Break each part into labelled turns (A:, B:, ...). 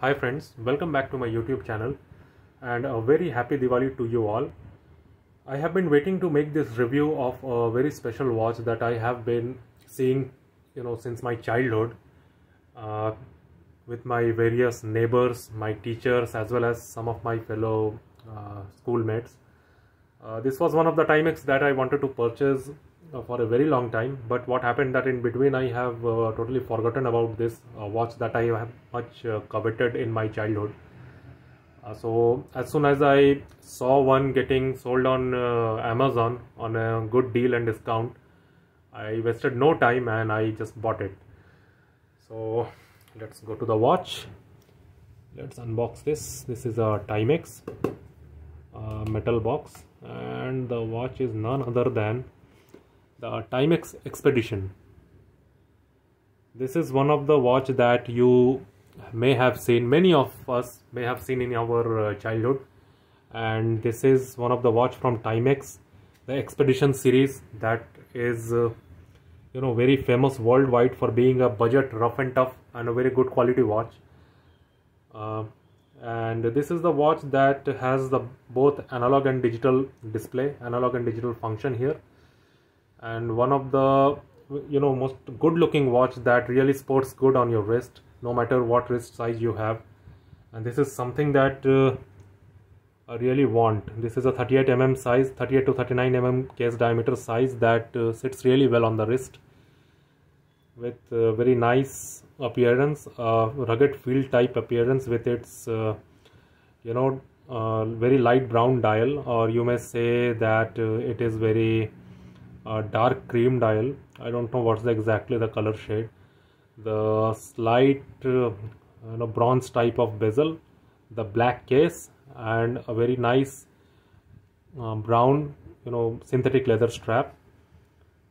A: Hi friends, welcome back to my YouTube channel and a very happy Diwali to you all. I have been waiting to make this review of a very special watch that I have been seeing since my childhood with my various neighbors, my teachers as well as some of my fellow schoolmates. This was one of the Timex that I wanted to purchase for a very long time, but what happened that in between I have totally forgotten about this watch that I have much coveted in my childhood. So as soon as I saw one getting sold on Amazon on a good deal and discount, I wasted no time and I just bought it. So let's go to the watch. Let's unbox this. This is a Timex metal box, and the watch is none other than the Timex Expedition. This is one of the watch that you may have seen, many of us may have seen in our childhood, and this is one of the watch from Timex, the Expedition series, that is very famous worldwide for being a budget, rough and tough, and a very good quality watch. And this is the watch that has the both analog and digital display, analog and digital function here, and one of the most good looking watch that really sports good on your wrist, no matter what wrist size you have. And this is something that I really want. This is a 38 mm size, 38 to 39 mm case diameter size that sits really well on the wrist, with very nice appearance, rugged feel type appearance, with its very light brown dial, or you may say that it is very dark cream dial. I don't know what's exactly the color shade. The slight bronze type of bezel, the black case, and a very nice brown synthetic leather strap.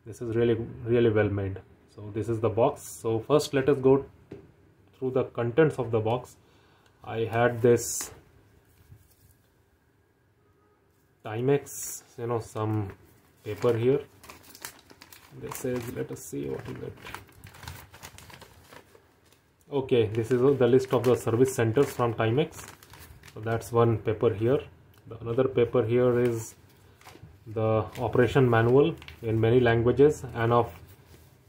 A: This is really well made. So this is the box. So first let us go through the contents of the box. I had this Timex some paper here. This is, let us see what is it. Okay, this is the list of the service centers from Timex. So that's one paper here. Another paper here is the operation manual in many languages and of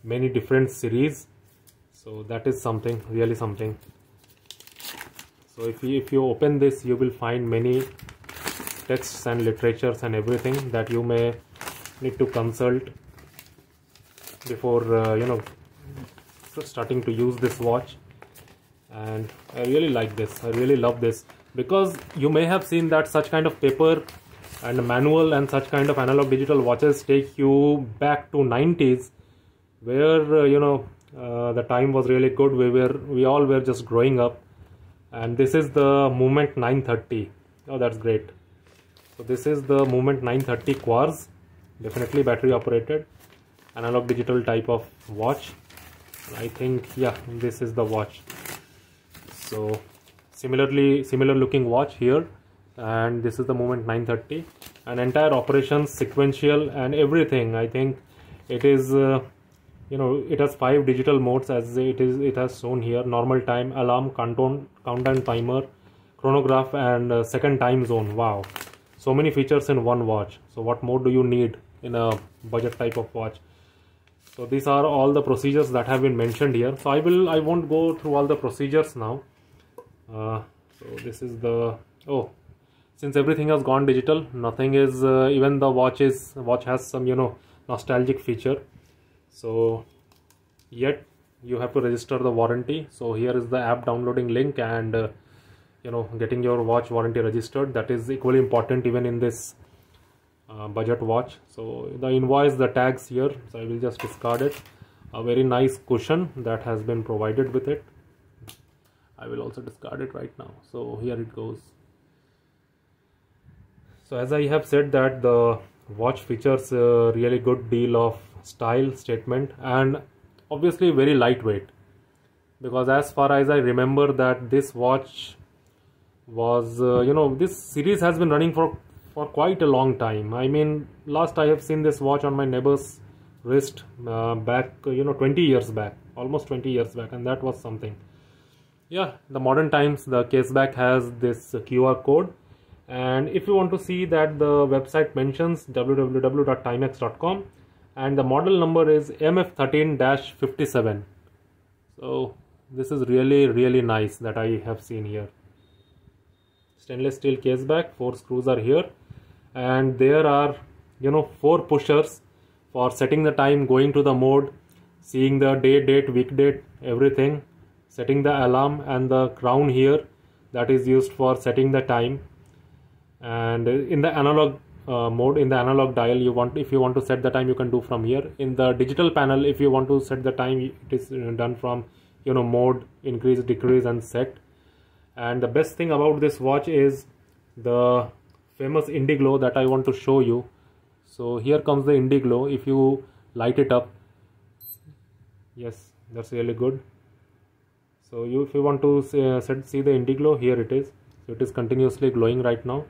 A: many different series. So that is something, really something. So if you open this, you will find many texts and literatures and everything that you may need to consult before starting to use this watch. And I really like this, I really love this, because you may have seen that such kind of paper and manual and such kind of analog digital watches take you back to 90s, where the time was really good. We all were just growing up. And this is the Movement 930. Oh, that's great. So this is the Movement 930 Quartz, definitely battery operated, analog digital type of watch. I think, yeah, this is the watch. So similar looking watch here, and this is the Movement 930, and entire operations sequential and everything. I think it is it has 5 digital modes, as it has shown here: normal time, alarm, countdown timer, chronograph, and second time zone. Wow, so many features in one watch. So what more do you need in a budget type of watch? So these are all the procedures that have been mentioned here. So I won't go through all the procedures now. So this is the, since everything has gone digital, nothing is even the watch has some nostalgic feature. So yet you have to register the warranty. So here is the app downloading link, and getting your watch warranty registered. That is equally important even in this budget watch. So the invoice, the tags here, so I will just discard it. A very nice cushion that has been provided with it. I will also discard it right now. So here it goes. So as I have said that the watch features a really good deal of style, statement, and obviously very lightweight, because as far as I remember that this watch was this series has been running for quite a long time. I mean, last I have seen this watch on my neighbor's wrist back 20 years back, almost 20 years back, and that was something. yeah, the modern times, the caseback has this QR code, and if you want to see that, the website mentions www.timex.com, and the model number is MF13-57. So this is really nice that I have seen here. Stainless steel caseback, 4 screws are here, and there are 4 pushers for setting the time, going to the mode, seeing the day, date, week date, everything, setting the alarm, and the crown here that is used for setting the time. And in the analog mode, in the analog dial, if you want to set the time, you can do from here. In the digital panel, if you want to set the time, it is done from mode, increase, decrease, and set. And the best thing about this watch is the famous Indiglo that I want to show you. So here comes the Indiglo. If you light it up, yes, that's really good. So if you want to see the Indiglo, here it is. So it is continuously glowing right now,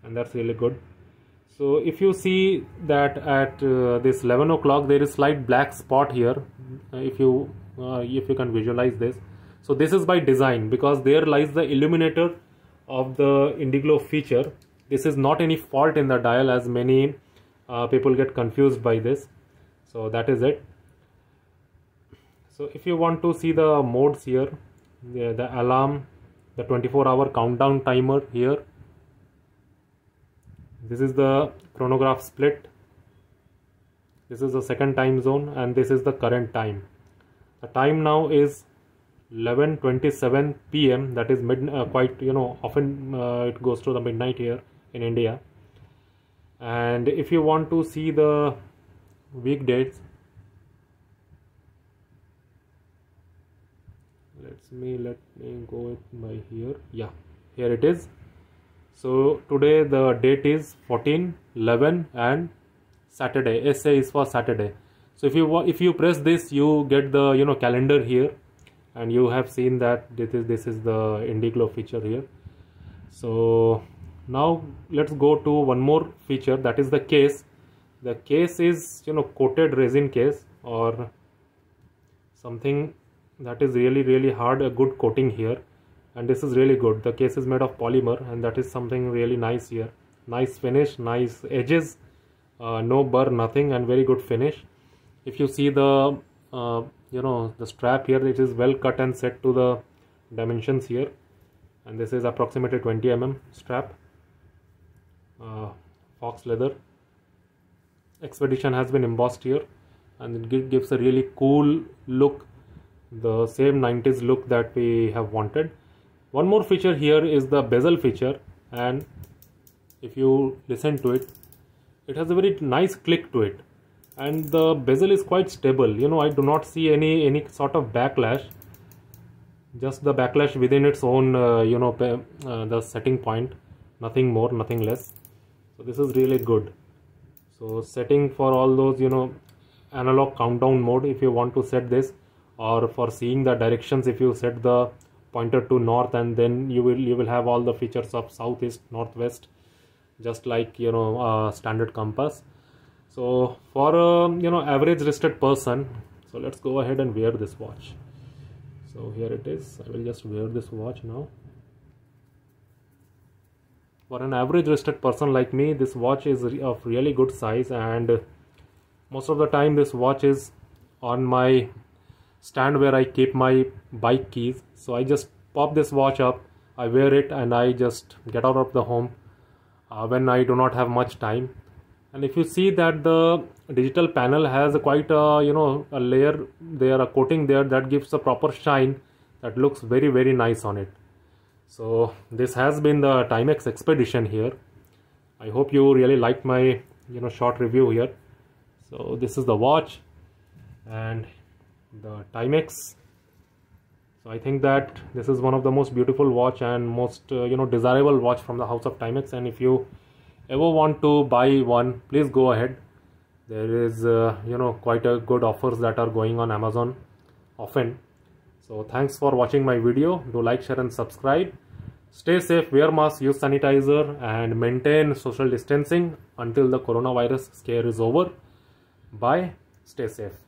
A: and that's really good. So if you see that at this 11 o'clock, there is slight black spot here. If you can visualize this. So this is by design, because there lies the illuminator of the Indiglo feature. This is not any fault in the dial, as many people get confused by this. So that is it. So if you want to see the modes here, the alarm, the 24-hour countdown timer here. This is the chronograph split. This is the second time zone, and this is the current time. The time now is 11:27 p.m. That is quite often it goes to the midnight here in India. And if you want to see the weekdays, let me go by here. Yeah, here it is. So today the date is 14/11 and Saturday. SA is for Saturday. So if you press this, you get the calendar here, and you have seen that this is the Indiglo feature here. So now let's go to one more feature, that is the case. The case is coated resin case, or something that is really hard, a good coating here, and this is really good. The case is made of polymer, and that is something really nice here. Nice finish, nice edges, no burr, nothing, and very good finish. If you see the the strap here, it is well cut and set to the dimensions here, and this is approximately 20 mm strap, fox leather. Expedition has been embossed here, and it gives a really cool look, the same 90s look that we have wanted. One more feature here is the bezel feature, and if you listen to it, it has a very nice click to it, and the bezel is quite stable. I do not see any sort of backlash, just the backlash within its own the setting point, nothing more, nothing less. So this is really good. So setting for all those analog countdown mode, if you want to set this, or for seeing the directions, if you set the pointer to north, and then you will have all the features of south, east, northwest, just like standard compass. So for a average wristed person, so let's go ahead and wear this watch. So here it is. I will just wear this watch now. For an average wristed person like me, this watch is of really good size, and most of the time this watch is on my stand where I keep my bike keys. So I just pop this watch up, I wear it, and I just get out of the home when I do not have much time. And if you see that the digital panel has quite a a layer there, a coating there, that gives a proper shine that looks very nice on it. So this has been the Timex Expedition here. I hope you really liked my short review here. So this is the watch and the Timex. So I think that this is one of the most beautiful watch and most desirable watch from the house of Timex. And if you ever want to buy one, please go ahead. There is quite a good offers that are going on Amazon often. So thanks for watching my video. Do like, share and subscribe. Stay safe, wear mask, use sanitizer, and maintain social distancing until the coronavirus scare is over. Bye. Stay safe.